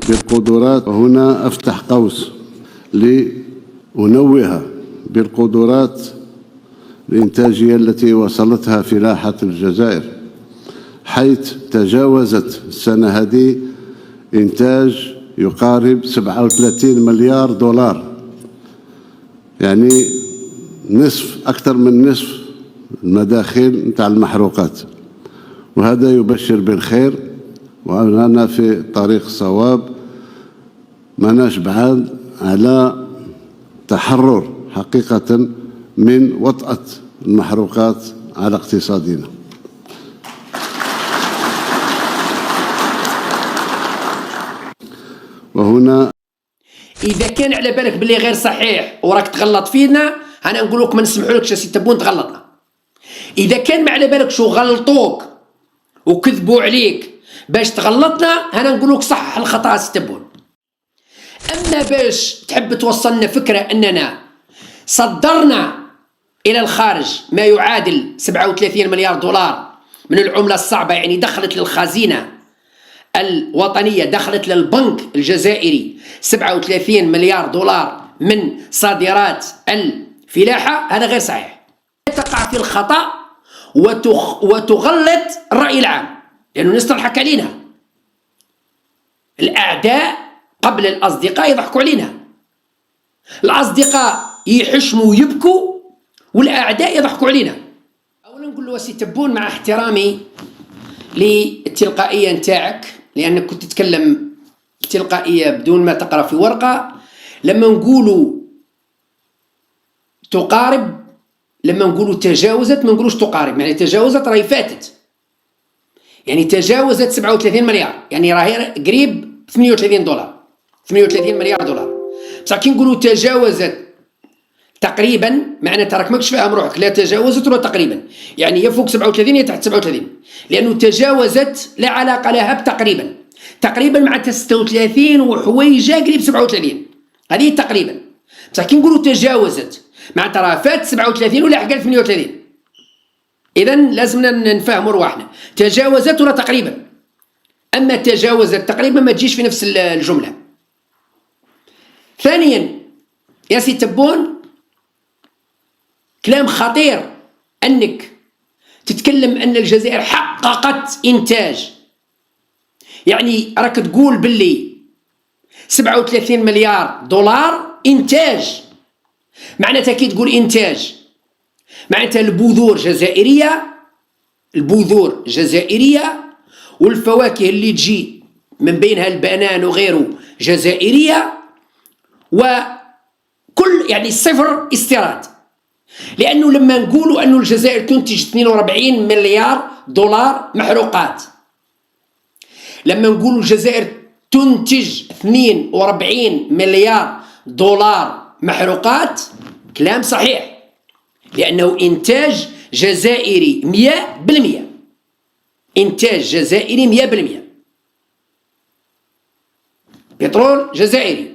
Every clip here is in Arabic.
بالقدرات. وهنا أفتح قوس لأنوه بالقدرات الإنتاجية التي وصلتها فلاحة الجزائر، حيث تجاوزت السنة هذه إنتاج يقارب 37 مليار دولار، يعني أكثر من نصف المداخيل نتاع المحروقات، وهذا يبشر بالخير، وأنا في طريق الصواب، ماناش بعاد على تحرر حقيقة من وطأة المحروقات على اقتصادنا. وهنا إذا كان على بالك باللي غير صحيح وراك تغلط فينا، أنا نقول لك ما نسمحولكش يا سي تبون تغلطنا. إذا كان ما على بالك شو غلطوك وكذبوا عليك باش تغلطنا، أنا نقول لك صح الخطأ سي تبون. أما باش تحب توصلنا فكرة أننا صدرنا إلى الخارج ما يعادل 37 مليار دولار من العملة الصعبة، يعني دخلت للخزينة الوطنية، دخلت للبنك الجزائري 37 مليار دولار من صادرات الفلاحة، هذا غير صحيح. تقع في الخطأ وتغلط الرأي العام، لأنه الناس تضحك علينا. الأعداء قبل الأصدقاء يضحكوا علينا، الأصدقاء يحشموا ويبكوا والأعداء يضحكوا علينا. أولا نقول له سي تبون، مع احترامي للتلقائية نتاعك، لأنك كنت تتكلم تلقائية بدون ما تقرأ في ورقة، لما نقولوا تقارب، لما نقولوا تجاوزت ما نقولوش تقارب، يعني تجاوزت راهي فاتت، يعني تجاوزت 37 مليار، يعني راهي قريب 38 دولار 38 مليار دولار. بصح كي نقولوا تجاوزت تقريبا، معناتها راك ماكش فاهم روحك، لا تجاوزت ولا تقريبا، يعني يا فوق 37 يا تحت 37، لأنه تجاوزت لا علاقة لها بتقريبا. تقريبا معناتها 36 وحويجة قريب 37، هذه تقريبا. بصح كي نقولوا تجاوزت معناتها راه فات 37 ولا حقا 38. إذا لازمنا نفهموا رواحنا، تجاوزت ولا تقريبا. أما تجاوزت تقريبا ما تجيش في نفس الجملة. ثانيا يا سي تبون، كلام خطير أنك تتكلم أن الجزائر حققت إنتاج، يعني راك تقول باللي 37 مليار دولار إنتاج، معناتها كي تقول إنتاج معناتها البذور جزائرية، البذور جزائرية، والفواكه اللي تجي من بينها البنان وغيره جزائرية، وكل يعني صفر استيراد. لأنه لما نقولوا أن الجزائر تنتج 42 مليار دولار محروقات، لما نقولوا الجزائر تنتج 42 مليار دولار محروقات، كلام صحيح، لأنه إنتاج جزائري 100%، إنتاج جزائري 100%، بترول جزائري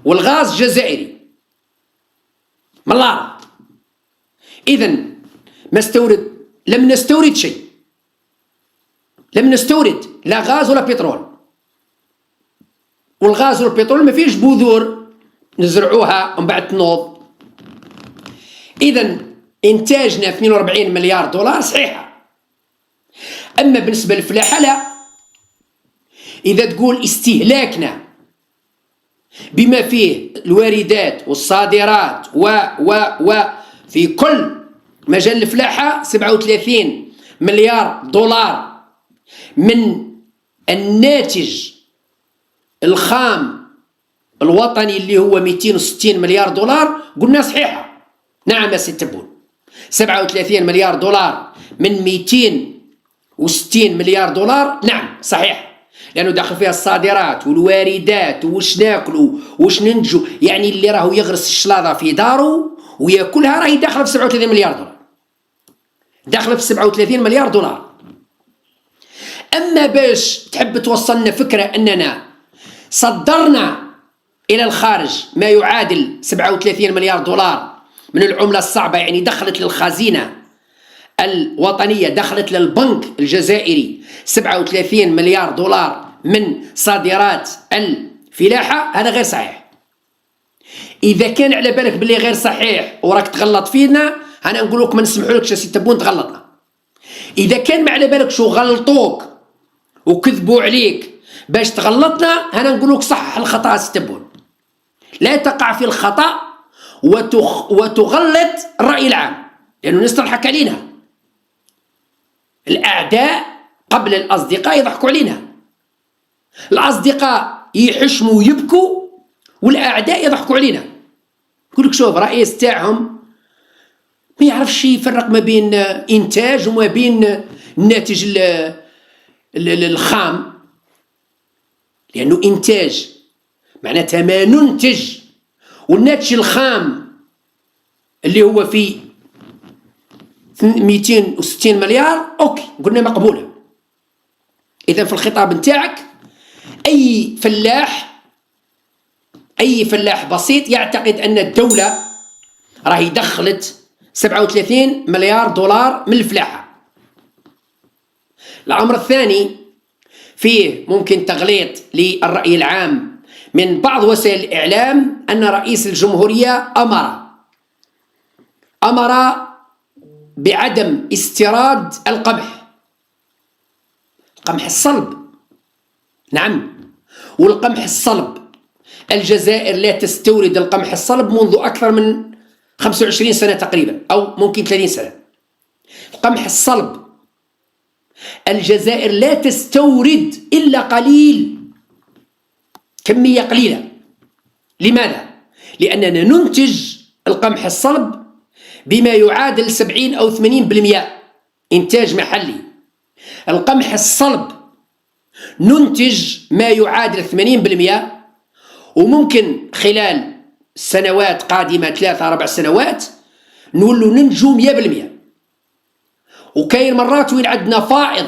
والغاز جزائري من الأرض. إذن لم نستورد شيء، لم نستورد لا غاز ولا بترول، والغاز والبترول ما فيش بذور نزرعوها ومن بعد تنوض. إذن إنتاجنا 42 مليار دولار صحيحة. أما بالنسبة للفلاحة لا، إذا تقول استهلاكنا بما فيه الواردات والصادرات و في كل مجال الفلاحة 37 مليار دولار من الناتج الخام الوطني اللي هو 260 مليار دولار، قلنا صحيحة. نعم يا سي تبون، 37 مليار دولار من 260 مليار دولار، نعم صحيح، لأنه داخل فيها الصادرات والواردات وش ناكلوا وش ننتجوا، يعني اللي راهو يغرس الشلاضة في داره وياكلها راهي داخله في 37 مليار دولار، داخله في 37 مليار دولار. أما باش تحب توصلنا فكرة أننا صدرنا إلى الخارج ما يعادل 37 مليار دولار من العملة الصعبة، يعني دخلت للخزينة الوطنية، دخلت للبنك الجزائري 37 مليار دولار من صادرات الفلاحة، هذا غير صحيح. إذا كان على بالك باللي غير صحيح وراك تغلط فينا، أنا نقول لك ما نسمحولكش سي تبون تغلطنا. إذا كان ما على بالك شو غلطوك وكذبوا عليك باش تغلطنا، أنا نقول لك صحح الخطأ سي تبون. لا تقع في الخطأ وتغلط الرأي العام، لأنه الناس تضحك علينا. الأعداء قبل الأصدقاء يضحكوا علينا. الأصدقاء يحشموا ويبكوا والأعداء يضحكوا علينا. يقول لك شوف رئيس تاعهم ما يعرفش يفرق ما بين إنتاج وما بين الناتج الخام، لأنه إنتاج معناتها ما ننتج، والناتج الخام اللي هو في 260 مليار أوكي قلنا مقبولة. إذا في الخطاب نتاعك أي فلاح بسيط يعتقد أن الدولة راهي دخلت 37 مليار دولار من الفلاحة. الأمر الثاني فيه ممكن تغليط للرأي العام من بعض وسائل الإعلام أن رئيس الجمهورية أمر بعدم استيراد القمح الصلب. نعم، والقمح الصلب الجزائر لا تستورد القمح الصلب منذ أكثر من 25 سنة تقريبا، أو ممكن 30 سنة. القمح الصلب الجزائر لا تستورد إلا قليل، كمية قليلة. لماذا؟ لأننا ننتج القمح الصلب بما يعادل 70 أو 80% إنتاج محلي. القمح الصلب ننتج ما يعادل 80%، وممكن خلال سنوات قادمة 3-4 سنوات نولوا ننتجوا 100%. وكاين مرات وين عندنا فائض،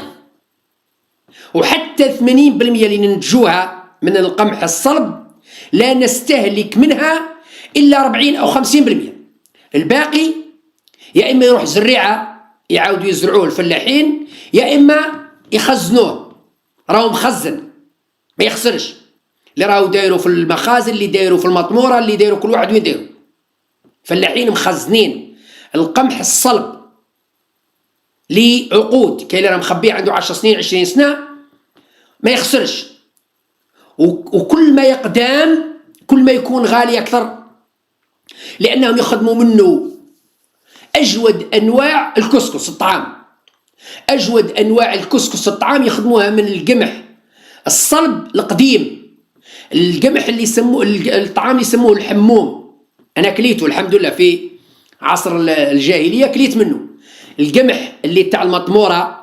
وحتى 80% اللي ننتجوها من القمح الصلب لا نستهلك منها إلا 40 أو 50%. الباقي يا إما يروح زريعة يعاودوا يزرعوه الفلاحين، يا إما يخزنوه، راهو مخزن ما يخسرش. اللي راهو دايروا في المخازن، اللي دايروا في المطمورة، اللي دايروا كل واحد وين دايروا. فلاحين مخزنين القمح الصلب لعقود. كاين اللي راه مخبيه عنده 10 سنين 20 سنة ما يخسرش. وكل ما يقدام كل ما يكون غالي أكثر، لأنهم يخدموا منه أجود أنواع الكسكس الطعام. أجود أنواع الكسكس الطعام يخدموها من القمح الصلب القديم، القمح اللي يسموه الطعام اللي يسموه الحموم. أنا كليته الحمد لله في عصر الجاهلية، كليت منه. القمح اللي تاع المطمورة